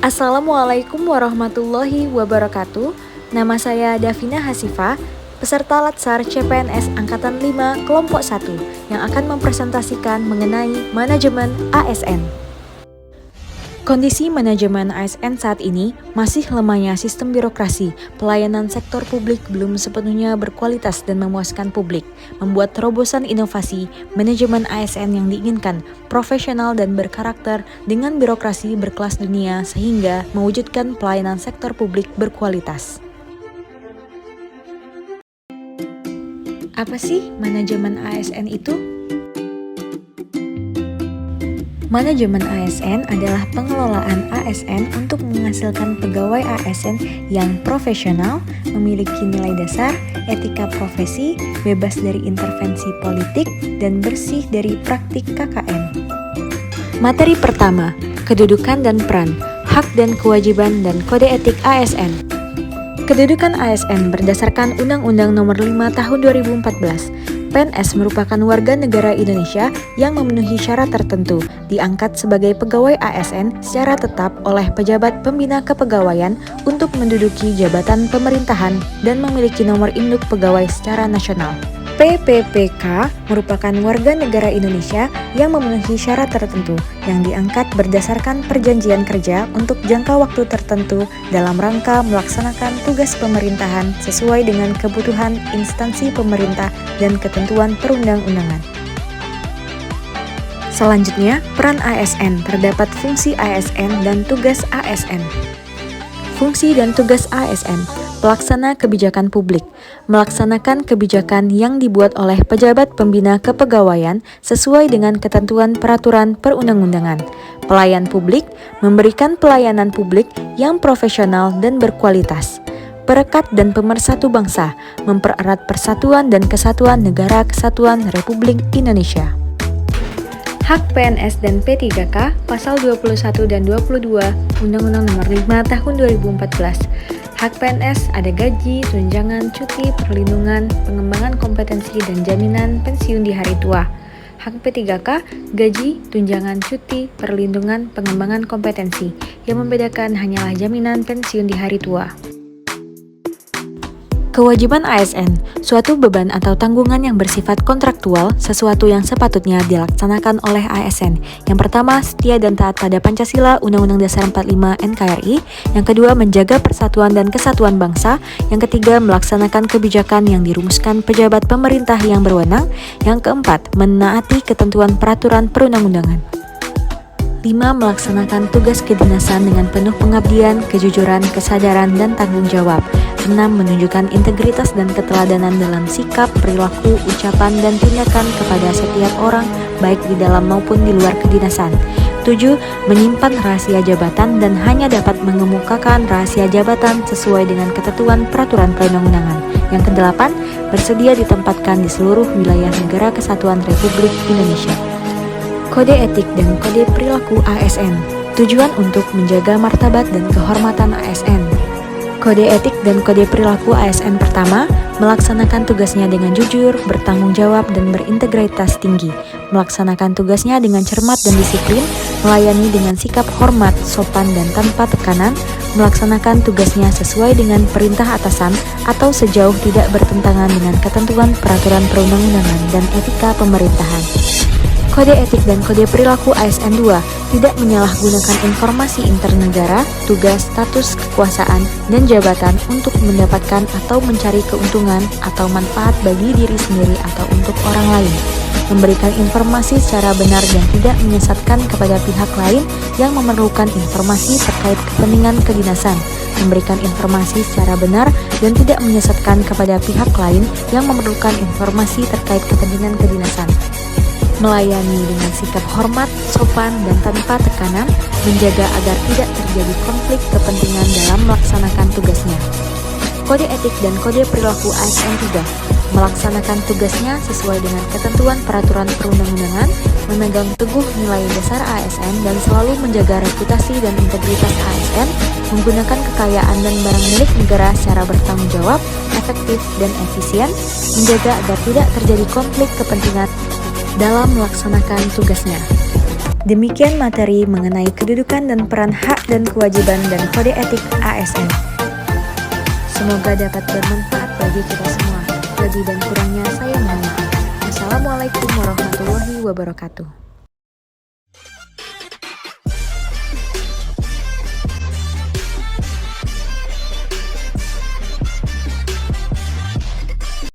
Assalamualaikum warahmatullahi wabarakatuh. Nama saya Davina Hasifah, peserta Latsar CPNS Angkatan 5 Kelompok 1 yang akan mempresentasikan mengenai manajemen ASN. Kondisi manajemen ASN saat ini masih lemahnya sistem birokrasi, pelayanan sektor publik belum sepenuhnya berkualitas dan memuaskan publik, membuat terobosan inovasi manajemen ASN yang diinginkan, profesional dan berkarakter dengan birokrasi berkelas dunia sehingga mewujudkan pelayanan sektor publik berkualitas. Apa sih manajemen ASN itu? Manajemen ASN adalah pengelolaan ASN untuk menghasilkan pegawai ASN yang profesional, memiliki nilai dasar, etika profesi, bebas dari intervensi politik, dan bersih dari praktik KKN. Materi pertama, kedudukan dan peran, hak dan kewajiban dan kode etik ASN. Kedudukan ASN berdasarkan Undang-Undang Nomor 5 Tahun 2014. PNS merupakan warga negara Indonesia yang memenuhi syarat tertentu, diangkat sebagai pegawai ASN secara tetap oleh pejabat pembina kepegawaian untuk menduduki jabatan pemerintahan dan memiliki nomor induk pegawai secara nasional. PPPK merupakan warga negara Indonesia yang memenuhi syarat tertentu yang diangkat berdasarkan perjanjian kerja untuk jangka waktu tertentu dalam rangka melaksanakan tugas pemerintahan sesuai dengan kebutuhan instansi pemerintah dan ketentuan perundang-undangan. Selanjutnya, peran ASN. Terdapat fungsi ASN dan tugas ASN. Fungsi dan tugas ASN: pelaksana kebijakan publik, melaksanakan kebijakan yang dibuat oleh pejabat pembina kepegawaian sesuai dengan ketentuan peraturan perundang-undangan. Pelayan publik, memberikan pelayanan publik yang profesional dan berkualitas. Perekat dan pemersatu bangsa, mempererat persatuan dan kesatuan Negara Kesatuan Republik Indonesia. Hak PNS dan P3K, Pasal 21 dan 22 Undang-Undang Nomor 5 Tahun 2014. Hak PNS ada gaji, tunjangan, cuti, perlindungan, pengembangan kompetensi, dan jaminan pensiun di hari tua. Hak P3K, gaji, tunjangan, cuti, perlindungan, pengembangan kompetensi. Yang membedakan hanyalah jaminan pensiun di hari tua. Kewajiban ASN, suatu beban atau tanggungan yang bersifat kontraktual, sesuatu yang sepatutnya dilaksanakan oleh ASN. Yang pertama, setia dan taat pada Pancasila, Undang-Undang Dasar 45 NKRI. Yang kedua, menjaga persatuan dan kesatuan bangsa. Yang ketiga, melaksanakan kebijakan yang dirumuskan pejabat pemerintah yang berwenang. Yang keempat, menaati ketentuan peraturan perundang-undangan. 5. Melaksanakan tugas kedinasan dengan penuh pengabdian, kejujuran, kesadaran, dan tanggung jawab. 6. Menunjukkan integritas dan keteladanan dalam sikap, perilaku, ucapan, dan tindakan kepada setiap orang, baik di dalam maupun di luar kedinasan. 7. Menyimpan rahasia jabatan dan hanya dapat mengemukakan rahasia jabatan sesuai dengan ketentuan peraturan perundang-undangan. Yang ke-8. Bersedia ditempatkan di seluruh wilayah Negara Kesatuan Republik Indonesia. Kode etik dan kode perilaku ASN. Tujuan untuk menjaga martabat dan kehormatan ASN. Kode etik dan kode perilaku ASN pertama, melaksanakan tugasnya dengan jujur, bertanggung jawab, dan berintegritas tinggi. Melaksanakan tugasnya dengan cermat dan disiplin, melayani dengan sikap hormat, sopan, dan tanpa tekanan, melaksanakan tugasnya sesuai dengan perintah atasan atau sejauh tidak bertentangan dengan ketentuan peraturan perundang-undangan dan etika pemerintahan. Kode etik dan kode perilaku ASN 2, tidak menyalahgunakan informasi internegara, tugas, status, kekuasaan, dan jabatan untuk mendapatkan atau mencari keuntungan atau manfaat bagi diri sendiri atau untuk orang lain. Memberikan informasi secara benar dan tidak menyesatkan kepada pihak lain yang memerlukan informasi terkait kepentingan kedinasan. Memberikan informasi secara benar dan tidak menyesatkan kepada pihak lain yang memerlukan informasi terkait kepentingan kedinasan. Melayani dengan sikap hormat, sopan, dan tanpa tekanan, menjaga agar tidak terjadi konflik kepentingan dalam melaksanakan tugasnya. Kode etik dan kode perilaku ASN 3, melaksanakan tugasnya sesuai dengan ketentuan peraturan perundang-undangan, memegang teguh nilai dasar ASN dan selalu menjaga reputasi dan integritas ASN, menggunakan kekayaan dan barang milik negara secara bertanggung jawab, efektif, dan efisien, menjaga agar tidak terjadi konflik kepentingan dalam melaksanakan tugasnya. Demikian materi mengenai kedudukan dan peran hak dan kewajiban dan kode etik ASN. Semoga dapat bermanfaat bagi kita semua. Lebih dan kurangnya saya mohon maaf. Assalamualaikum warahmatullahi wabarakatuh.